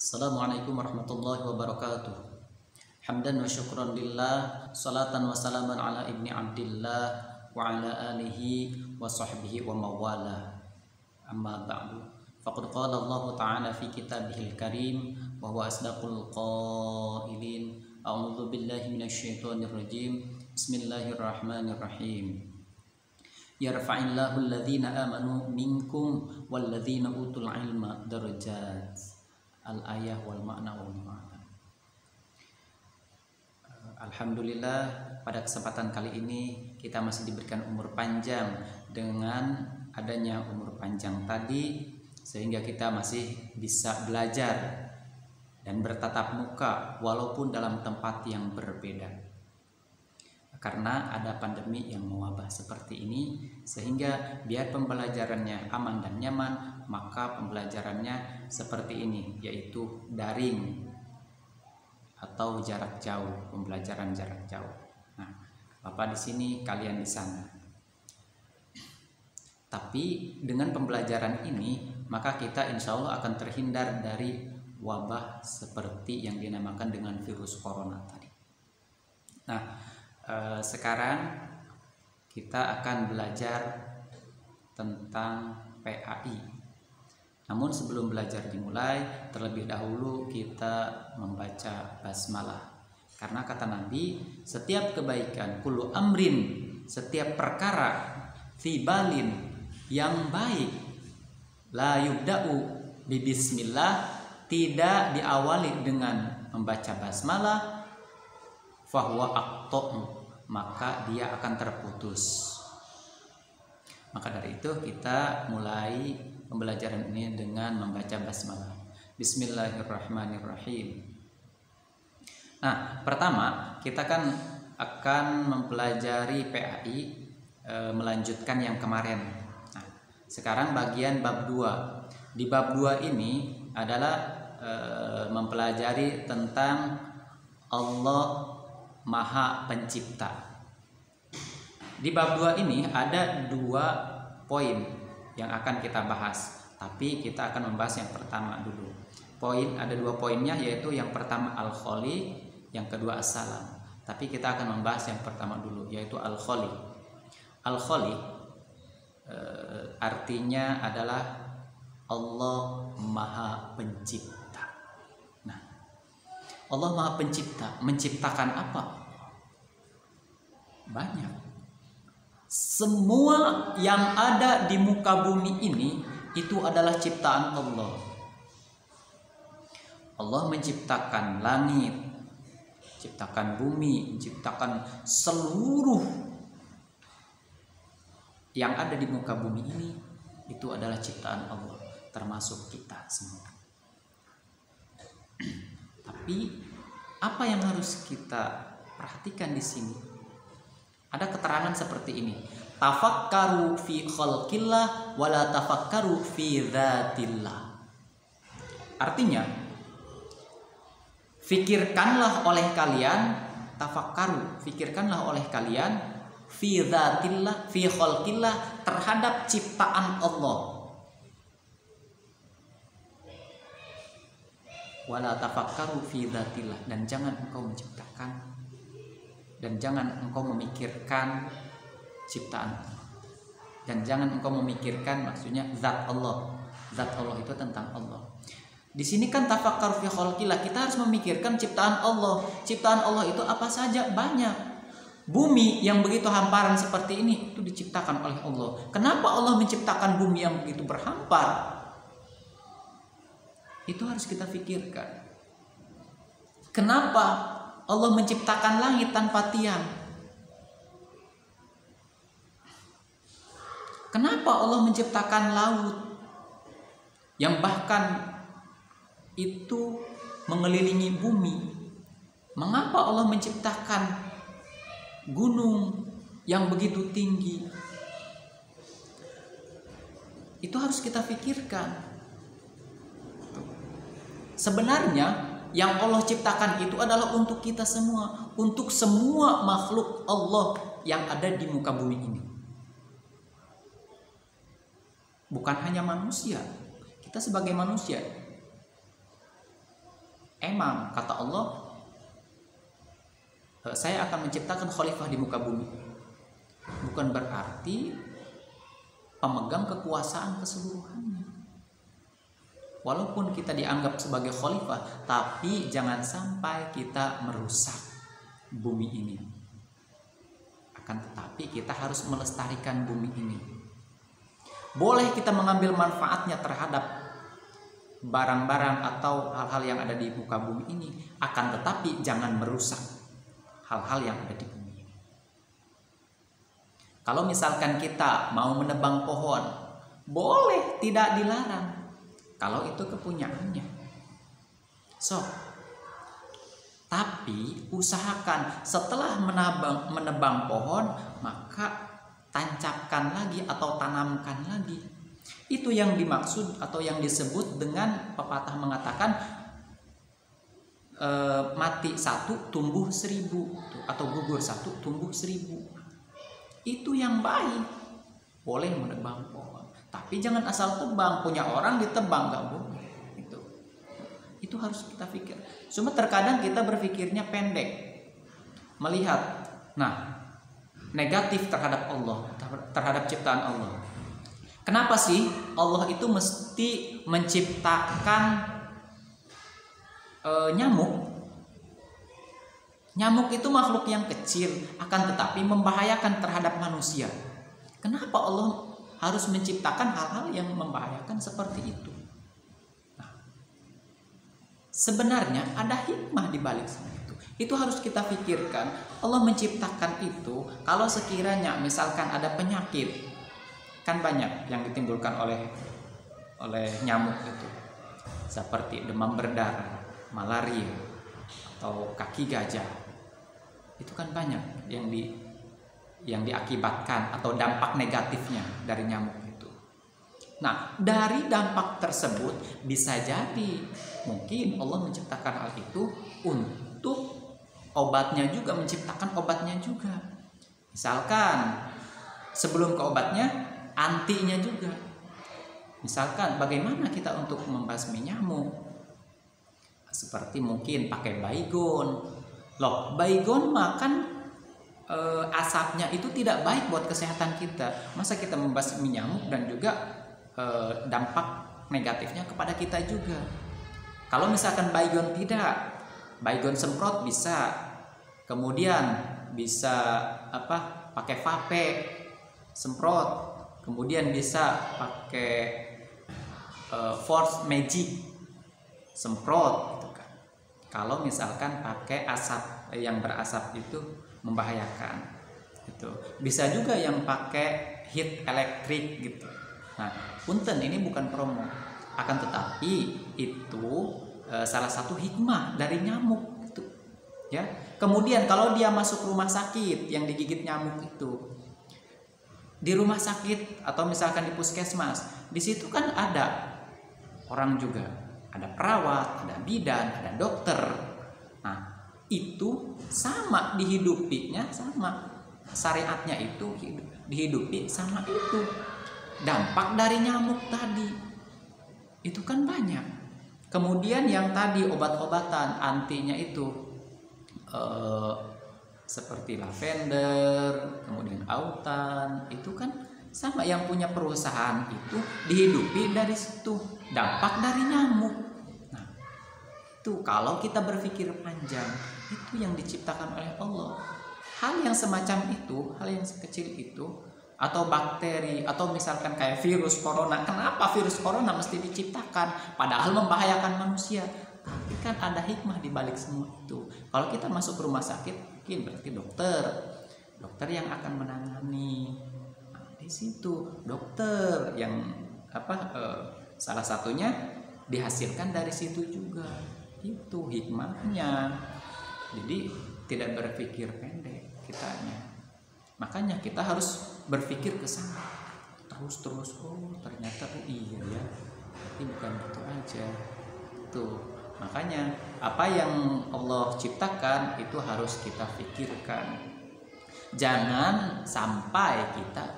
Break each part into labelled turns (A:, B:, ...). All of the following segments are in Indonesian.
A: Assalamualaikum warahmatullahi wabarakatuh. Hamdan wa syukran lillah, salatan wa salaman ala ibni abdillah wa ala alihi wa sahbihi wa mawala. Amma ba'du. Faqad qala Allah ta'ala fi kitabihil karim wa huwa asdaqul qailin. A'udzu billahi minasyaitonir rajim. Bismillahirrahmanirrahim. Yarfa'illahu alladhina amanu minkum walladhina utul ilma darajat. Al-ayah wal makna wal ma'na. Alhamdulillah, pada kesempatan kali ini kita masih diberikan umur panjang. Dengan adanya umur panjang tadi, sehingga kita masih bisa belajar dan bertatap muka walaupun dalam tempat yang berbeda. Karena ada pandemi yang mewabah seperti ini, sehingga biar pembelajarannya aman dan nyaman, maka pembelajarannya seperti ini, yaitu daring atau jarak jauh, pembelajaran jarak jauh. Nah, Bapak di sini, kalian di sana. Tapi dengan pembelajaran ini, maka kita insya Allah akan terhindar dari wabah seperti yang dinamakan dengan virus corona tadi. Nah, sekarang kita akan belajar tentang PAI. Namun sebelum belajar dimulai, terlebih dahulu kita membaca basmalah. Karena kata Nabi, setiap kebaikan, kullu amrin, setiap perkara, thibalin, yang baik, la yubda'u bi bismillah, tidak diawali dengan membaca basmalah, fahuwa aqta'u, maka dia akan terputus. Maka dari itu kita mulai pembelajaran ini dengan membaca basmalah. Bismillahirrahmanirrahim. Nah, pertama kita kan akan mempelajari PAI, melanjutkan yang kemarin. Nah, sekarang bagian bab 2. Di bab 2 ini adalah mempelajari tentang Allah Maha Pencipta. Di bab 2 ini ada 2 poin yang akan kita bahas, tapi kita akan membahas yang pertama dulu. Ada 2 poinnya, yaitu yang pertama Al-Khaliq, yang kedua As-Salam. Tapi kita akan membahas yang pertama dulu, yaitu Al-Khaliq. Al-Khaliq artinya adalah Allah Maha Pencipta. Allah Maha Pencipta, menciptakan apa? Banyak. Semua yang ada di muka bumi ini itu adalah ciptaan Allah. Allah menciptakan langit, menciptakan bumi, menciptakan seluruh yang ada di muka bumi ini, itu adalah ciptaan Allah, termasuk kita semua. Tapi apa yang harus kita perhatikan di sini? Ada keterangan seperti ini. Tafakkaru fi khalqillah wala tafakkaru fi dzatillah. Artinya, fikirkanlah oleh kalian, tafakkaru, fikirkanlah oleh kalian fi dzatillah, fi khalqillah, terhadap ciptaan Allah. Wala tafakkaru fi dzatillah, dan jangan engkau menciptakan dan jangan engkau memikirkan ciptaan Allah. Dan jangan engkau memikirkan, maksudnya zat Allah. Zat Allah itu tentang Allah. Di sini kan tafakkaru fi khalqillah, kita harus memikirkan ciptaan Allah. Ciptaan Allah itu apa saja? Banyak. Bumi yang begitu hamparan seperti ini itu diciptakan oleh Allah. Kenapa Allah menciptakan bumi yang begitu berhampar? Itu harus kita pikirkan. Kenapa Allah menciptakan langit tanpa tiang? Kenapa Allah menciptakan laut yang bahkan itu mengelilingi bumi? Mengapa Allah menciptakan gunung yang begitu tinggi? Itu harus kita pikirkan. Sebenarnya yang Allah ciptakan itu adalah untuk kita semua, untuk semua makhluk Allah yang ada di muka bumi ini. Bukan hanya manusia. Kita sebagai manusia Emang kata Allah, saya akan menciptakan khalifah di muka bumi. Bukan berarti pemegang kekuasaan keseluruhannya. Walaupun kita dianggap sebagai khalifah, tapi jangan sampai kita merusak bumi ini. Akan tetapi kita harus melestarikan bumi ini. Boleh kita mengambil manfaatnya terhadap barang-barang atau hal-hal yang ada di muka bumi ini, akan tetapi jangan merusak hal-hal yang ada di bumi. Kalau misalkan kita mau menebang pohon, boleh, tidak dilarang, kalau itu kepunyaannya. Tapi usahakan setelah menebang pohon, maka tancapkan lagi atau tanamkan lagi. Itu yang dimaksud atau yang disebut dengan pepatah mengatakan mati satu tumbuh 1000, atau gugur satu tumbuh 1000. Itu yang baik. Boleh menebang pohon, tapi jangan asal tebang. Punya orang ditebang, nggak boleh. Itu harus kita pikir. Cuma terkadang kita berpikirnya pendek, melihat negatif terhadap Allah, terhadap ciptaan Allah. Kenapa sih Allah itu mesti menciptakan nyamuk? Nyamuk itu makhluk yang kecil, akan tetapi membahayakan terhadap manusia. Kenapa Allah harus menciptakan hal-hal yang membahayakan seperti itu? Sebenarnya ada hikmah di balik semua itu. Itu harus kita pikirkan. Allah menciptakan itu kalau sekiranya misalkan ada penyakit, kan banyak yang ditimbulkan oleh nyamuk itu, seperti demam berdarah, malaria, atau kaki gajah. Itu kan banyak yang diakibatkan atau dampak negatifnya dari nyamuk itu. Nah, dari dampak tersebut bisa jadi mungkin Allah menciptakan hal itu untuk obatnya juga, menciptakan obatnya juga. Misalkan sebelum ke obatnya, antinya juga. Misalkan bagaimana kita untuk membasmi nyamuk? Seperti mungkin pakai baygon. Loh, baygon makan asapnya itu tidak baik buat kesehatan kita. Masa kita membasmi nyamuk dan juga dampak negatifnya kepada kita juga. Kalau misalkan baygon tidak, baygon semprot bisa, kemudian bisa pakai vape semprot, kemudian bisa pakai force magic semprot gitu kan. Kalau misalkan pakai asap yang berasap itu membahayakan, itu bisa juga yang pakai heat elektrik gitu. Nah, punten ini bukan promo, akan tetapi itu salah satu hikmah dari nyamuk itu, ya. Kemudian kalau dia masuk rumah sakit yang digigit nyamuk itu, di rumah sakit atau misalkan di puskesmas, di situ kan ada orang juga, ada perawat, ada bidan, ada dokter. Nah, itu sama dihidupinya, sama syariatnya itu dihidupi sama itu. Dampak dari nyamuk tadi itu kan banyak. Kemudian yang tadi obat-obatan antinya itu seperti lavender, kemudian autan, itu kan sama, yang punya perusahaan itu dihidupi dari situ, dampak dari nyamuk. Nah, itu kalau kita berpikir panjang, itu yang diciptakan oleh Allah. Hal yang semacam itu, hal yang sekecil itu, atau bakteri, atau misalkan kayak virus corona. Kenapa virus corona mesti diciptakan padahal membahayakan manusia? Tapi kan ada hikmah di balik semua itu. Kalau kita masuk ke rumah sakit, mungkin berarti dokter yang akan menangani. Nah, di situ dokter yang salah satunya dihasilkan dari situ juga. Itu hikmahnya. Jadi tidak berpikir pendek kitanya. Makanya kita harus berpikir ke sana terus. Oh ternyata iya ya, tapi bukan itu aja. Tuh, makanya apa yang Allah ciptakan itu harus kita pikirkan. Jangan sampai kita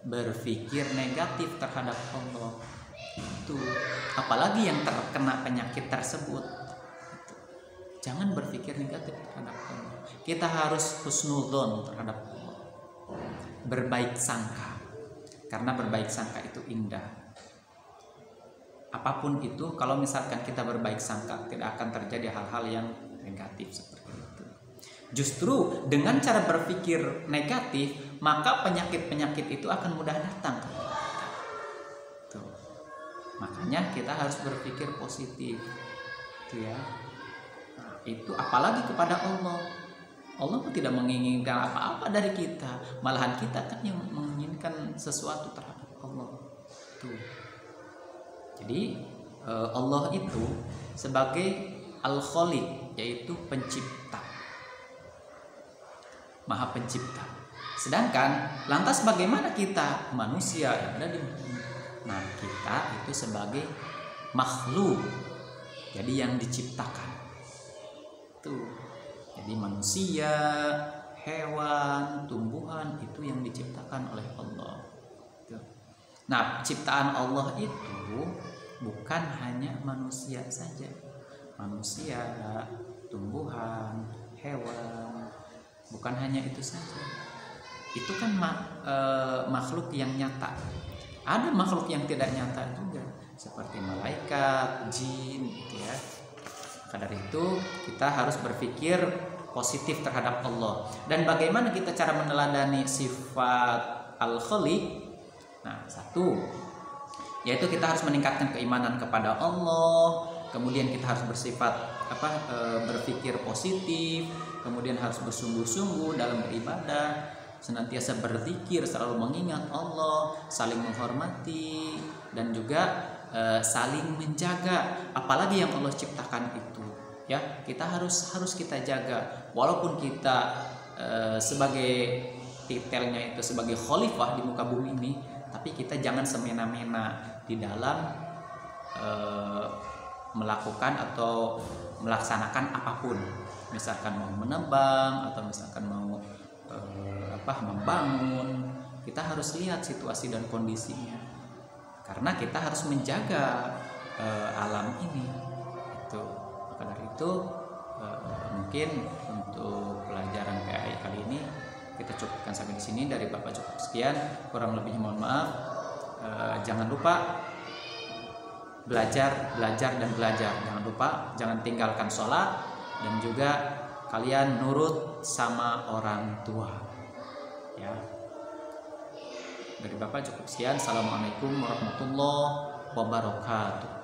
A: berpikir negatif terhadap Allah. Itu apalagi yang terkena penyakit tersebut. Jangan berpikir negatif terhadap Allah. Kita harus husnudzon terhadap Allah, berbaik sangka, karena berbaik sangka itu indah. Apapun itu, kalau misalkan kita berbaik sangka, tidak akan terjadi hal-hal yang negatif seperti itu. Justru dengan cara berpikir negatif, maka penyakit-penyakit itu akan mudah datang kepada kita. Tuh. Makanya kita harus berpikir positif, gitu ya. Nah, itu apalagi kepada Allah. Allah pun tidak menginginkan apa-apa dari kita, malahan kita kan yang menginginkan sesuatu terhadap Allah. Tuh. Jadi Allah itu sebagai Al-Khaliq, yaitu pencipta, Maha Pencipta. Sedangkan lantas bagaimana kita manusia yang ada di bumi? Nah, kita itu sebagai makhluk, jadi yang diciptakan. Tuh. Jadi manusia, hewan, tumbuhan itu yang diciptakan oleh Allah. Tuh. Nah, ciptaan Allah itu bukan hanya manusia saja. Manusia, tumbuhan, hewan, bukan hanya itu saja. Itu kan makhluk yang nyata. Ada makhluk yang tidak nyata juga, seperti malaikat, jin, gitu ya. Maka dari itu kita harus berpikir positif terhadap Allah. Dan bagaimana kita cara meneladani sifat Al-Khaliq? Nah, satu, yaitu kita harus meningkatkan keimanan kepada Allah. Kemudian kita harus berpikir positif. Kemudian harus bersungguh-sungguh dalam beribadah, senantiasa berzikir, selalu mengingat Allah, saling menghormati, dan juga saling menjaga apalagi yang Allah ciptakan itu, ya. Kita harus kita jaga, walaupun kita sebagai titelnya itu sebagai khalifah di muka bumi ini, tapi kita jangan semena-mena di dalam melakukan atau melaksanakan apapun. Misalkan mau menebang atau misalkan mau membangun, kita harus lihat situasi dan kondisinya, karena kita harus menjaga alam ini. Itu. Maka dari itu mungkin untuk pelajaran PAI kali ini kita cukupkan sampai di sini. Dari Bapak cukup sekian, kurang lebihnya mohon maaf. Jangan lupa belajar dan belajar. Jangan lupa, jangan tinggalkan sholat, dan juga kalian nurut sama orang tua, ya. Dari Bapak cukup sekian. Assalamualaikum warahmatullahi wabarakatuh.